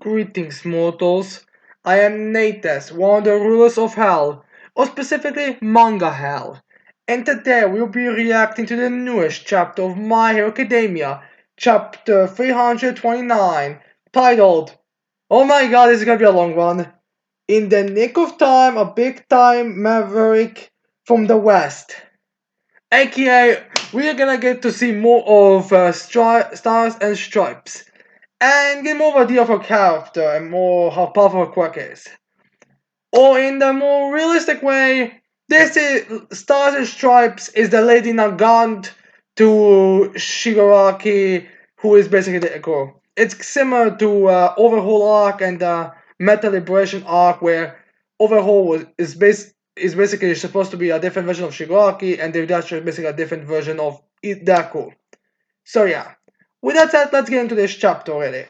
Greetings, mortals. I am Natus, one of the rulers of Hell, or specifically Manga Hell. And today we'll be reacting to the newest chapter of My Hero Academia, chapter 329, titled, oh my god, this is gonna be a long one. In the nick of time, a big time maverick from the west. AKA, we are gonna get to see more of Stars and Stripes and get more of a idea of her character and more how powerful her quirk is. Or in the more realistic way, this is Stars and Stripes is the lady Nagant to Shigaraki, who is basically the Echo. It's similar to Overhaul arc and Meta Liberation arc, where is basically supposed to be a different version of Shigaraki, and they're just basically a different version of Deku. So yeah, with that said, let's get into this chapter already.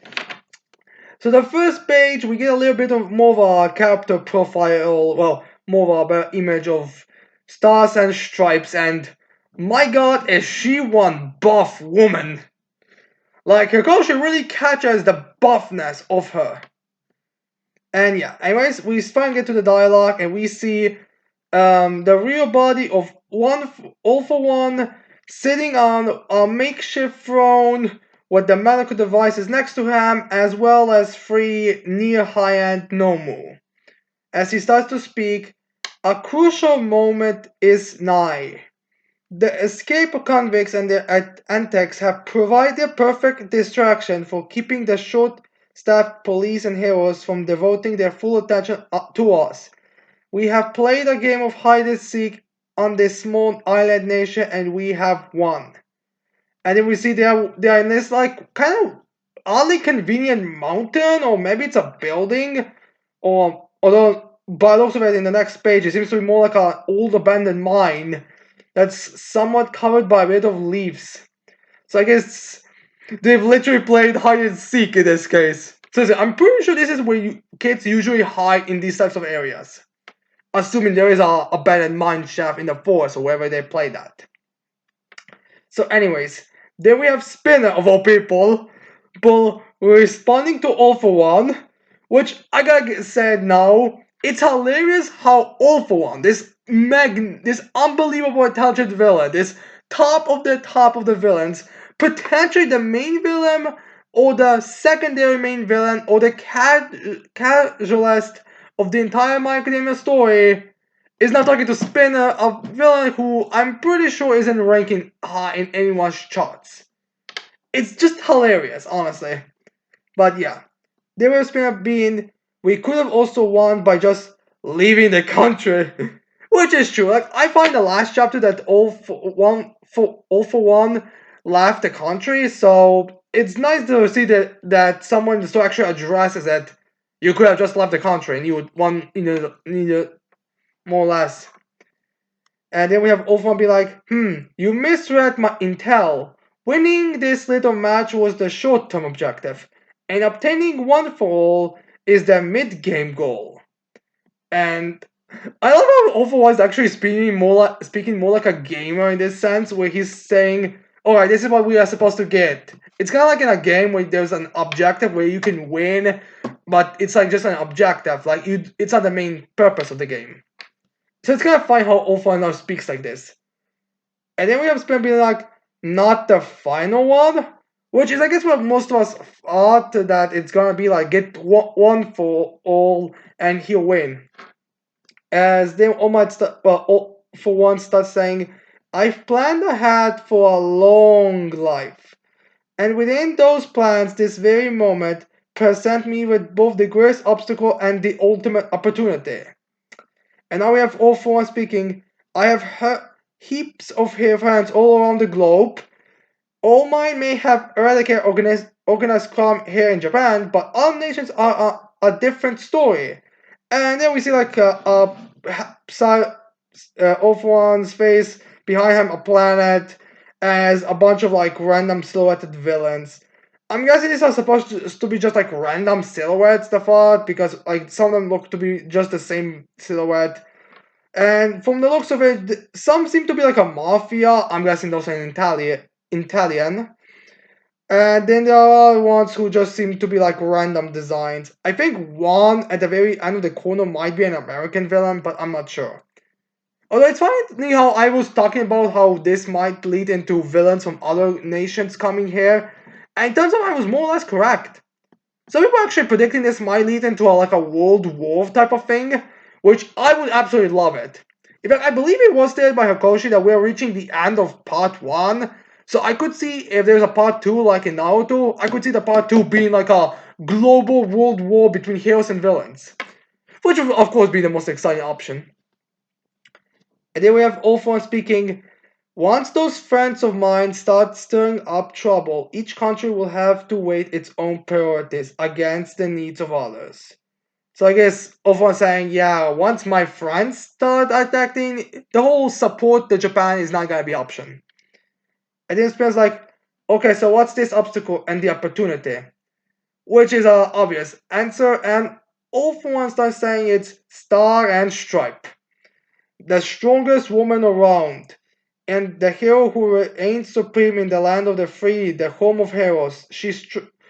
So the first page, we get a little bit of more of a character profile, well, more of a image of Stars and Stripes, and my god, is she one buff woman. Like, her culture really catches the buffness of her. And yeah, anyways, we finally get to the dialogue, and we see the real body of All For One sitting on a makeshift throne with the medical devices next to him, as well as three near high-end Nomu. As he starts to speak, a crucial moment is nigh. The escape convicts and their antics have provided perfect distraction for keeping the short-staffed police and heroes from devoting their full attention to us. We have played a game of hide and seek on this small island nation, and we have won. And then we see they're in this like kind of oddly convenient mountain, or maybe it's a building, or although by the looks of it in the next page, it seems to be more like an old abandoned mine that's somewhat covered by a bit of leaves. So I guess they've literally played hide and seek in this case. So I'm pretty sure this is where kids usually hide in these types of areas, assuming there is a abandoned mine shaft in the forest or wherever they play that. So anyways, then we have Spinner of all people responding to All For One, which I gotta say now, it's hilarious how All For One, this unbelievable intelligent villain, this top of the villains, potentially the main villain or the secondary main villain or the casualist of the entire My Academia story, is now talking to Spinner, a villain who I'm pretty sure isn't ranking high in anyone's charts. It's just hilarious, honestly. But yeah, there was Spinner being, we could have also won by just leaving the country, which is true. Like, I find the last chapter that All For One left the country, so it's nice to see that someone so actually addresses it. You could have just left the country and you would won, more or less. And then we have All For One be like, you misread my intel. Winning this little match was the short-term objective, and obtaining one for all is the mid-game goal. And I love how All For One is actually speaking more like a gamer in this sense, where he's saying, alright, this is what we are supposed to get. It's kind of like in a game where there's an objective where you can win, but it's like just an objective. Like, it's not the main purpose of the game. So it's kind of funny how All For One now speaks like this. And then we have Spin being like, not the final one? Which is, I guess, what most of us thought, that it's gonna be like, get one for all and he'll win. As then All Might All For One starts saying, I've planned ahead for a long life. And within those plans, this very moment present me with both the greatest obstacle and the ultimate opportunity. And now we have All For One speaking, I have heard heaps of friends all around the globe. All Might may have eradicated organized crime here in Japan, but all nations are a different story. And then we see like All For One's face, behind him a planet, as a bunch of like random silhouetted villains. I'm guessing these are supposed to be just like random silhouettes, the thought, because like some of them look to be just the same silhouette. And from the looks of it, some seem to be like a mafia. I'm guessing those are in Italian. And then there are ones who just seem to be like random designs. I think one at the very end of the corner might be an American villain, but I'm not sure. Although it's funny how I was talking about how this might lead into villains from other nations coming here, and it turns out I was more or less correct. Some people are actually predicting this might lead into like a World War type of thing, which I would absolutely love it. In fact, I believe it was stated by Hakoshi that we're reaching the end of part one, so I could see if there's a part two like in Naruto, I could see the part two being like a global world war between heroes and villains, which would of course be the most exciting option. And then we have Ulfon speaking. Once those friends of mine start stirring up trouble, each country will have to weigh its own priorities against the needs of others. So I guess Ulfon saying, yeah, once my friends start attacking, the whole support the Japan is not gonna be option. And then Spin's like, okay, so what's this obstacle and the opportunity? Which is a obvious answer, and Ulfon starts saying it's Star and Stripe, the strongest woman around, and the hero who reigns supreme in the land of the free, the home of heroes. She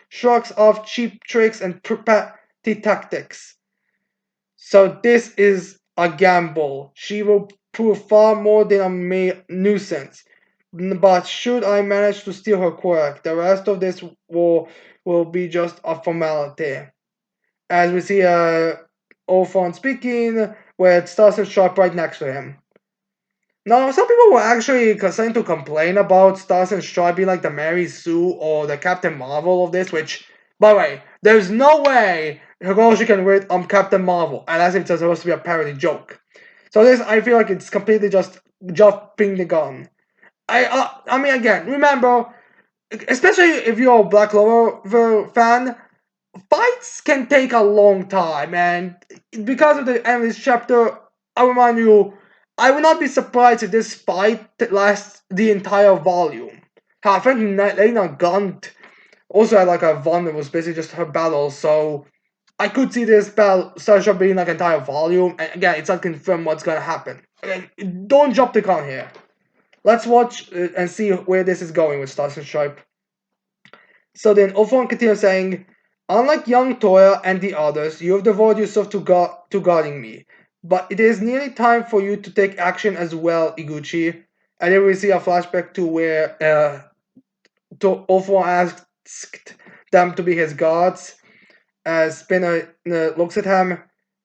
shrugs off cheap tricks and petty tactics. So this is a gamble. She will prove far more than a mere nuisance. But should I manage to steal her quirk, the rest of this war will be just a formality. As we see Orphon speaking with Stars and Sharp right next to him. Now, some people were actually starting to complain about Stars and Stripe being like the Mary Sue or the Captain Marvel of this, which, by the way, there's no way Hiroshi can read Captain Marvel unless it's supposed to be a parody joke. So this, I feel like it's completely just jumping the gun. I mean, again, remember, especially if you're a Black Clover fan, fights can take a long time, and because of the end of this chapter, I remind you, I would not be surprised if this fight lasts the entire volume. I think Lena Gunt also had like a one that was basically just her battle, so I could see this battle Sasha being like an entire volume, and again, it's not confirmed what's gonna happen. Again, don't jump the gun here. Let's watch and see where this is going with Stars and Stripe. So then Ophon continues saying, unlike young Toya and the others, you have devoted yourself to guarding me. But it is nearly time for you to take action as well, Iguchi. And then we see a flashback to where Ophon asked them to be his guards. As Spinner looks at him,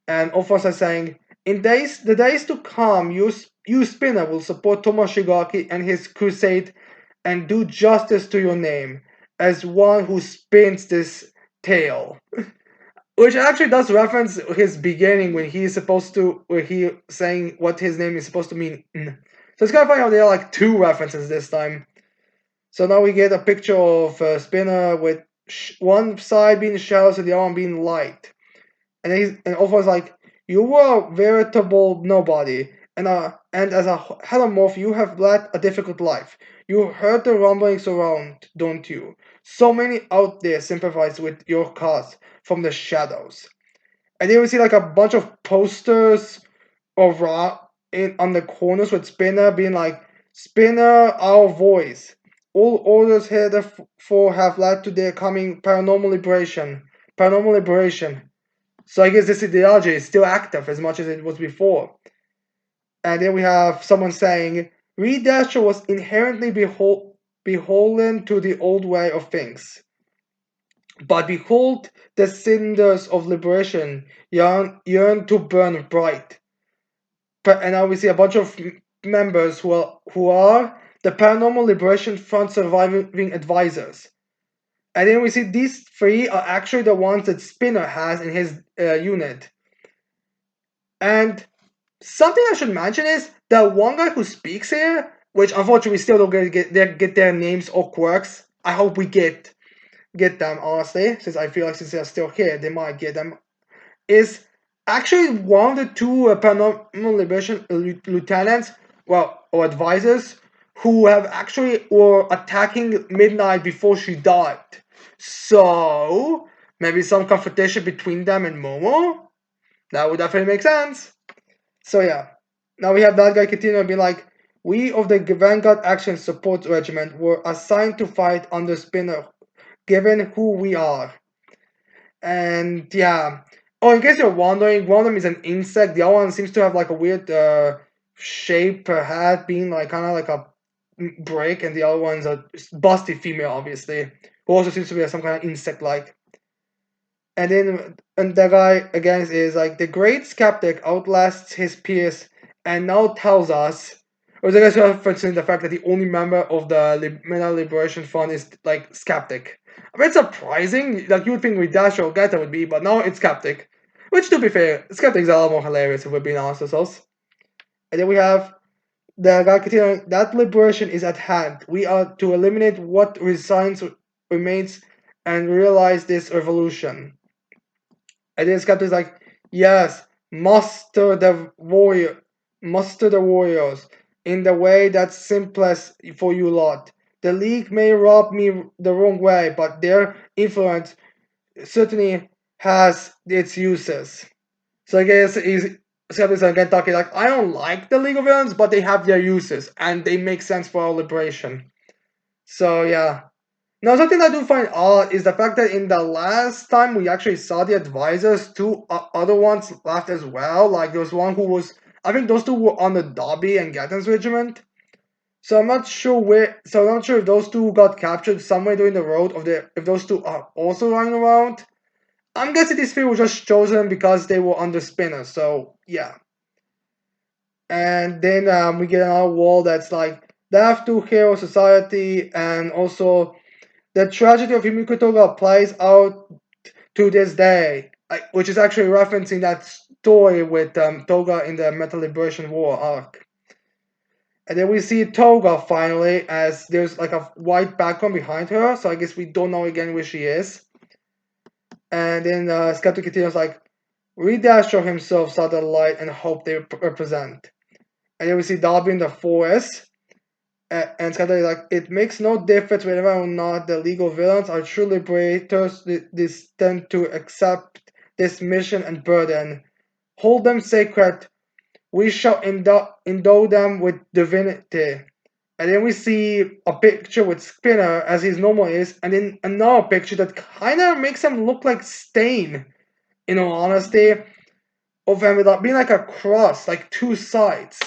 and Ophon is saying, the days to come, you Spinner will support Tomoshigaki and his crusade and do justice to your name as one who spins this tale. Which actually does reference his beginning when he is supposed to, where he saying what his name is supposed to mean. So it's kind of funny how there are like two references this time. So now we get a picture of Spinner with one side being shadows and the other one being light. And Alpha's like, you were a veritable nobody, and as a Helomorph, you have led a difficult life. You heard the rumblings around, don't you? So many out there sympathize with your cause from the shadows. And then we see like a bunch of posters of Ra on the corners with Spinner being like, Spinner, our voice. All orders heretofore have led to their coming paranormal liberation. Paranormal liberation. So I guess this ideology is still active as much as it was before. And then we have someone saying, Reed Dasher was inherently beholden to the old way of things. But behold, the cinders of liberation yearn to burn bright. And now we see a bunch of members who are the Paranormal Liberation Front surviving advisors. And then we see these three are actually the ones that Spinner has in his unit. And something I should mention is the one guy who speaks here, which unfortunately we still don't get their names or quirks. I hope we get them honestly, since I feel like since they're still here, they might get them. Is actually one of the two paranormal liberation lieutenants, well, or advisors, who have actually were attacking Midnight before she died. So maybe some confrontation between them and Momo. That would definitely make sense. So yeah, now we have that guy continuing being like, we of the Vanguard Action Support Regiment were assigned to fight under Spinner, given who we are. And yeah. Oh, in case you're wondering, one of them is an insect. The other one seems to have like a weird shape, head being like kind of like a break, and the other one's a busty female, obviously, who also seems to be some kind of insect-like. And the guy again is like the great skeptic outlasts his peers and now tells us, or the guy's referencing the fact that the only member of the Mental Liberation Front is like skeptic. I mean, it's surprising. Like you would think with Dash or Geta would be, but no, it's skeptic. Which, to be fair, skeptics are a lot more hilarious if we're being honest with ourselves. And then we have the guy continuing, that liberation is at hand. We are to eliminate what science remains and realize this revolution. And then Skeptic is like, yes, muster the warriors in the way that's simplest for you lot. The League may rub me the wrong way, but their influence certainly has its uses. So I guess he's Skeptics again talking like, I don't like the League of Villains, but they have their uses and they make sense for our liberation. So yeah. Now, something I do find odd is the fact that in the last time we actually saw the advisors, two other ones left as well. Like there was one who was, I think those two were on the Dobby and Gatton's regiment. So I'm not sure where. So I'm not sure if those two got captured somewhere during the road, of the if those two are also running around. I'm guessing these three were just chosen because they were under Spinner. So yeah. And then we get another wall that's like Death to Hero Society, and also the tragedy of Himiko Toga plays out to this day, which is actually referencing that story with Toga in the Metal Liberation War arc. And then we see Toga finally, as there's like a white background behind her, so I guess we don't know again where she is. And then Skeptic continues like, Redastro himself saw the light and hope they represent. And then we see Darby in the forest, and Skeptic is like, it makes no difference whether or not the legal villains are true liberators, this tend to accept this mission and burden. Hold them sacred. We shall endow them with divinity. And then we see a picture with Spinner as his normal is, and then another picture that kind of makes him look like Stain, in all honesty, of him without being like a cross, like two sides.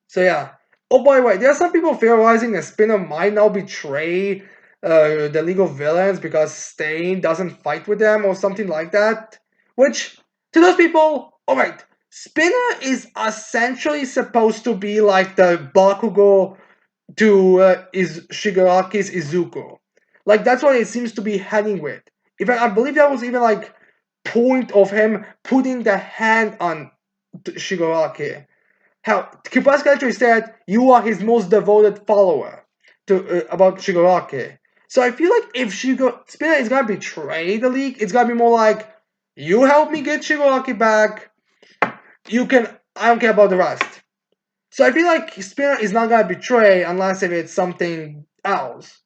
So yeah. Oh, by the way, there are some people theorizing that Spinner might now betray the League of Villains because Stain doesn't fight with them or something like that. Which, to those people, alright, Spinner is essentially supposed to be like the Bakugo to Shigaraki's Izuku. Like, that's what it seems to be heading with. In fact, I believe that was even like point of him putting the hand on Shigaraki. How Kibasuke actually said you are his most devoted follower to about Shigaraki. So I feel like if Spinner is gonna betray the league, it's gonna be more like you help me get Shigaraki back. You can. I don't care about the rest. So I feel like Spinner is not gonna betray unless if it's something else.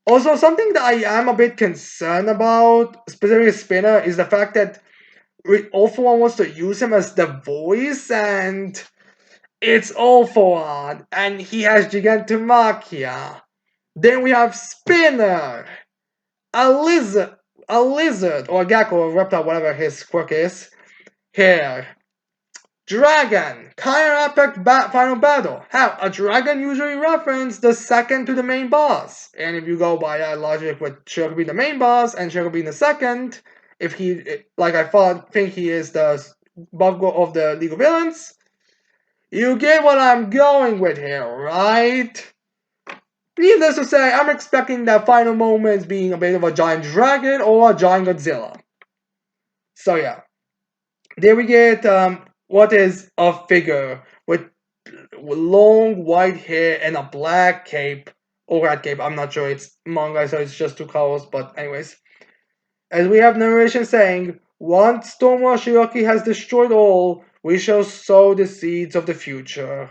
Also, something that I am a bit concerned about, specifically Spinner, is the fact that All For One wants to use him as the voice, and it's All For One, and he has Gigantomachia. Then we have Spinner, a lizard, or a gecko, or a reptile, whatever his quirk is, here. Dragon, kind of epic final battle. How a dragon usually references the second to the main boss, and if you go by that logic, with Shirko being the main boss and Shirko being the second, if he, like I think he is the Bakugo of the League of Villains, you get what I'm going with here, right? Needless to say, I'm expecting that final moments being a bit of a giant dragon or a giant Godzilla. So yeah, there we get what is a figure with long white hair and a black cape or red cape. I'm not sure. It's manga, so it's just two colors. But anyways, as we have narration saying, once Stormwatch Shiraki has destroyed all, we shall sow the seeds of the future.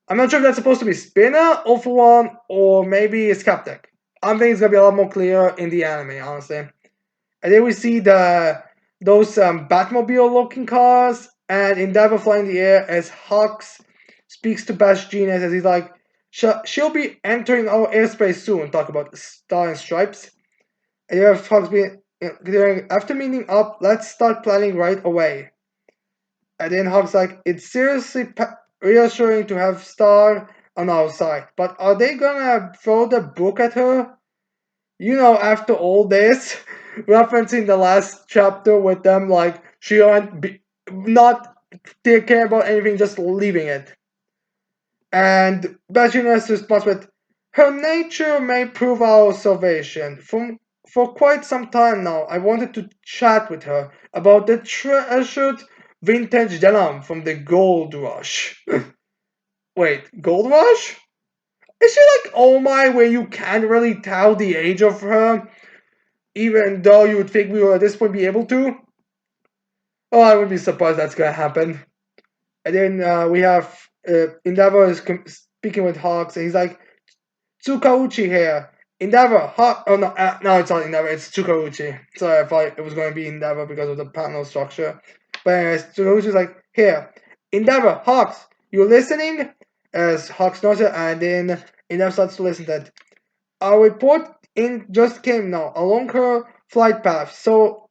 I'm not sure if that's supposed to be Spinner, All For One, or maybe Skeptic. I think it's gonna be a lot more clear in the anime, honestly. And then we see those Batmobile-looking cars, and Endeavor flying in the air as Hux speaks to Bash Genius as he's like, She'll be entering our airspace soon. Talk about Star and Stripes. And you have Fox being after meeting up. Let's start planning right away. And then Hog's like, it's seriously reassuring to have Star on our side, but are they gonna throw the book at her? You know, after all this, referencing the last chapter with them, like she won't be not take care about anything, just leaving it. And Bajina's response with, her nature may prove our salvation. For quite some time now, I wanted to chat with her about the treasured vintage denim from the Gold Rush. Wait, Gold Rush? Is she like oh my, where you can't really tell the age of her, even though you would think we will at this point be able to? Oh, I would be surprised that's gonna happen. And then we have Endeavor is speaking with Hawks, and he's like, Tsukauchi here. Endeavor, oh no, no, it's not Endeavor, it's Tsukauchi. Sorry, I thought it was going to be Endeavor because of the panel structure. But anyways, Tsukauchi's like, here, Endeavor, Hawks, you listening? As Hawks nods it, and then Endeavor starts to listen to it. Our report in just came now, along her flight path, so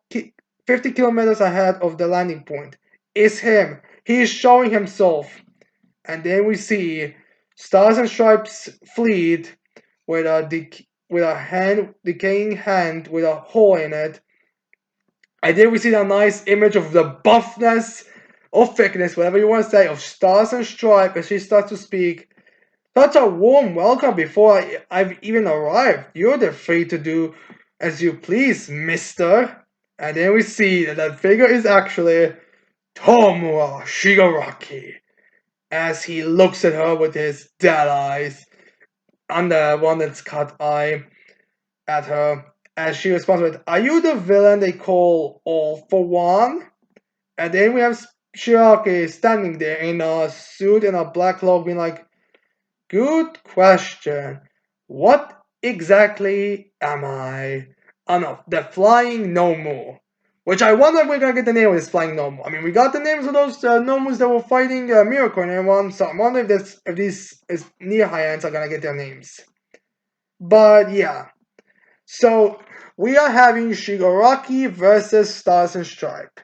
50 kilometers ahead of the landing point. Is him. He is showing himself. And then we see Stars and Stripes fleet with with a hand decaying hand with a hole in it. And then we see a nice image of the buffness or thickness, whatever you want to say, of Stars and Stripes as she starts to speak. Such a warm welcome before I've even arrived. You're free to do as you please, mister. And then we see that that figure is actually Tomura Shigaraki as he looks at her with his dead eyes on the one that's cut eye at her as she responds with, are you the villain they call All for One? And then we have Shigaraki standing there in a suit and a black cloak being like, good question. What exactly am I? Oh no, the Flying Nomu. Which I wonder if we're gonna get the name of this Flying Nomu. I mean, we got the names of those Nomus that were fighting Miracle and everyone, so I wonder if these near high ends are gonna get their names. But yeah. So we are having Shigaraki versus Stars and Stripe.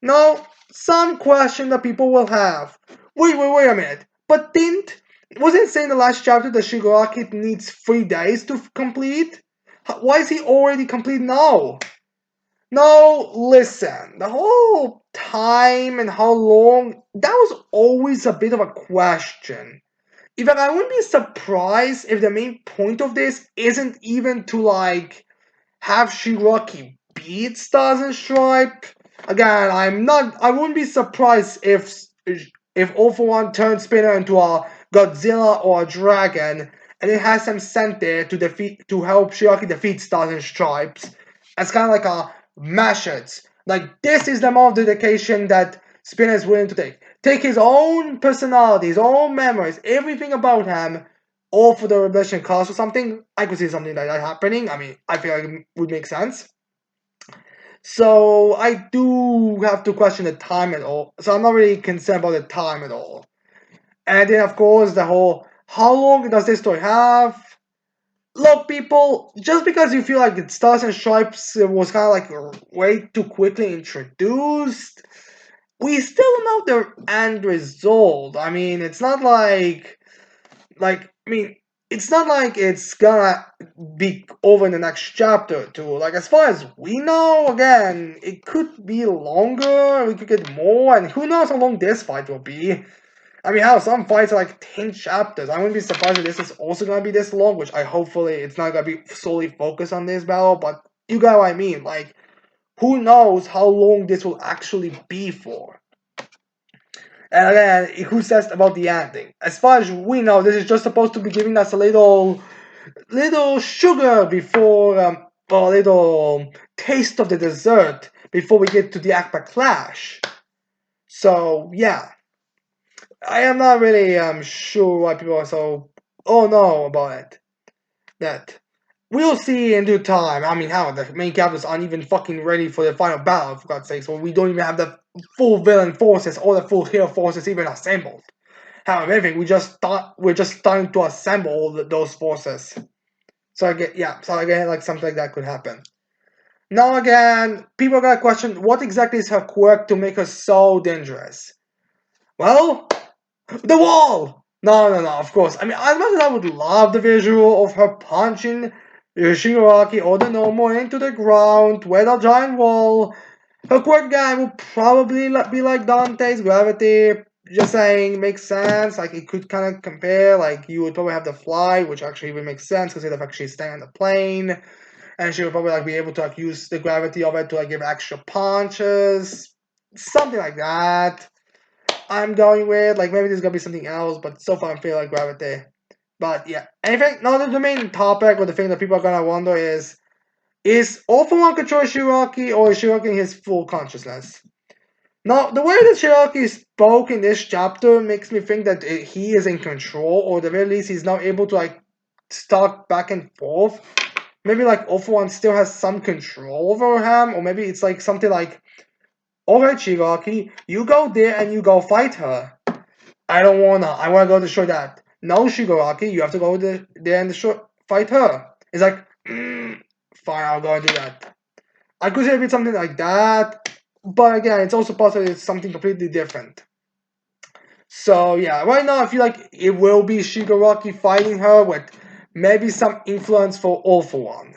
Now, some question that people will have. Wait a minute. But wasn't saying the last chapter that Shigaraki needs 3 days to complete? Why is he already complete now? No, listen. The whole time and how long, that was always a bit of a question. In fact, I wouldn't be surprised if the main point of this isn't even to like have Shigaraki beat Stars and Stripe. Again, I wouldn't be surprised if All for One turns Spinner into a Godzilla or a dragon, and it has him sent there to help Shigaraki defeat Stars and Stripes. It's kind of like a mashers. Like this is the amount of dedication that Spinner is willing to take. Take his own personality, his own memories, everything about him, all for the Revelation cause or something. I could see something like that happening. I mean, I feel like it would make sense. So I do have to question the time at all. So I'm not really concerned about the time at all. And then of course the whole how long does this story have? Look, people, just because you feel like Stars and Stripes was kind of like way too quickly introduced, we still don't know the end result. I mean, it's not I mean, it's not like it's gonna be over in the next chapter or two. Like, as far as we know, again, it could be longer, we could get more, and who knows how long this fight will be. I mean, how some fights are like 10 chapters. I wouldn't be surprised if this is also gonna be this long, which I hopefully it's not gonna be solely focused on this battle, but you got what I mean. Like, who knows how long this will actually be for. And again, who says about the ending? As far as we know, this is just supposed to be giving us a little sugar before, or a little taste of the dessert before we get to the Akbar Clash. So yeah, I am not really sure why people are so oh no about it. That we'll see in due time. I mean, how the main characters aren't even fucking ready for the final battle, for God's sake. So we don't even have the full villain forces or the full hero forces even assembled. However, anything, we're just starting to assemble all those forces. So again, like something like that could happen. Now again, people are gonna question what exactly is her quirk to make her so dangerous. Well, the wall! No, of course. I mean, as much as I would love the visual of her punching Shigaraki or the normal into the ground with a giant wall, her quirk guy will probably be like Dante's gravity. Just saying, makes sense. Like, it could kind of compare. Like, you would probably have the fly, which actually would make sense because you'd actually stay on the plane. And she would probably like be able to like use the gravity of it to like give extra punches. Something like that. I'm going with. Like maybe there's gonna be something else, but so far I'm feeling like gravity. But yeah, anything. No, the main topic or the thing that people are gonna wonder is All For One control Shiraki or is Shiraki in his full consciousness? Now, the way that Shiraki spoke in this chapter makes me think that he is in control, or at the very least, he's now able to like talk back and forth. Maybe like All For One still has some control over him, or maybe it's like something like, alright, Shiraki, you go there and you go fight her. I don't wanna. I wanna go destroy that. No, Shigaraki, you have to go there and destroy, fight her. It's like, fine, I'll go and do that. I could say a bit something like that, but again, it's also possible it's something completely different. So yeah, right now I feel like it will be Shigaraki fighting her with maybe some influence for All For One.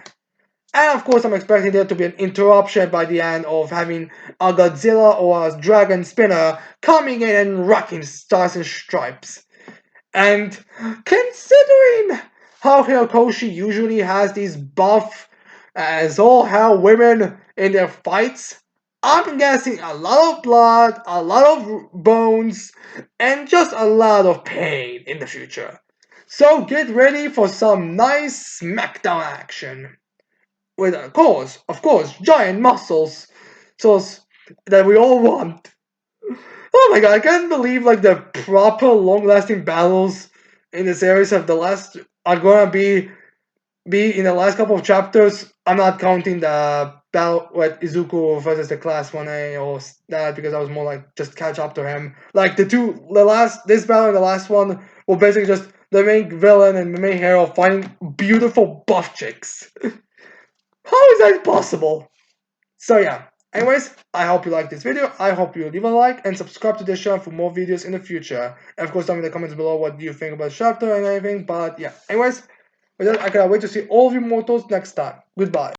And of course, I'm expecting there to be an interruption by the end of having a Godzilla or a Dragon Spinner coming in and wrecking Stars and Stripes. And considering how Hirokoshi usually has these buff as all hell women in their fights, I'm guessing a lot of blood, a lot of bones, and just a lot of pain in the future. So get ready for some nice SmackDown action. With of course, giant muscles. So that we all want. Oh my god, I can't believe like the proper long-lasting battles in the series of the last are gonna be in the last couple of chapters. I'm not counting the battle with Izuku versus the Class 1A or that because I was more like just catch up to him. Like this battle and the last one were basically just the main villain and the main hero fighting beautiful buff chicks. How is that possible? So yeah, anyways, I hope you liked this video. I hope you leave a like and subscribe to this channel for more videos in the future. And of course, tell me in the comments below what you think about the chapter and anything. But yeah, anyways, with that, I cannot wait to see all of you mortals next time. Goodbye.